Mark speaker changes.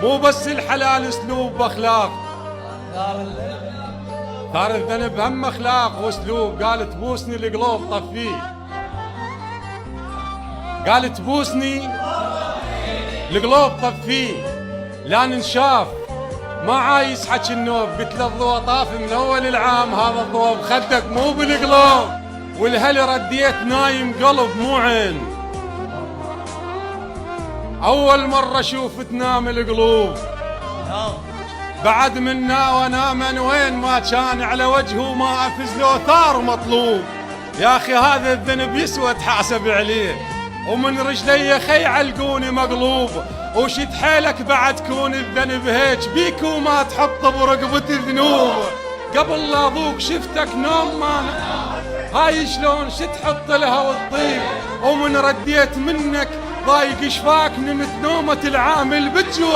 Speaker 1: مو بس الحلال اسلوب باخلاق، صار الذنب هم اخلاق واسلوب. قالت بوسني القلوب طفيه، قالت بوسني القلوب طفيه، لا ننشاف ما عايز حكي النوب. قلت له الضوء طاف من اول العام، هذا الضوء بخدك مو بالقلوب. والهل رديت نايم قلب مو عين، اول مرة اشوف تنام القلوب. بعد منا وانا من وين ما كان على وجهه ما افز له ثار مطلوب. يا اخي هذا الذنب يسوى تحاسب عليه، ومن رجلي خي علقوني مقلوب. وشد حيلك بعد كون الذنب هيك بيك وما تحط برقبة ذنوب. قبل لا ذوق شفتك نوم ما هاي شلون شد تحط لها وتطيب. ومن رديت منك ضايق شفاك نمت نومة العامل بالجوار.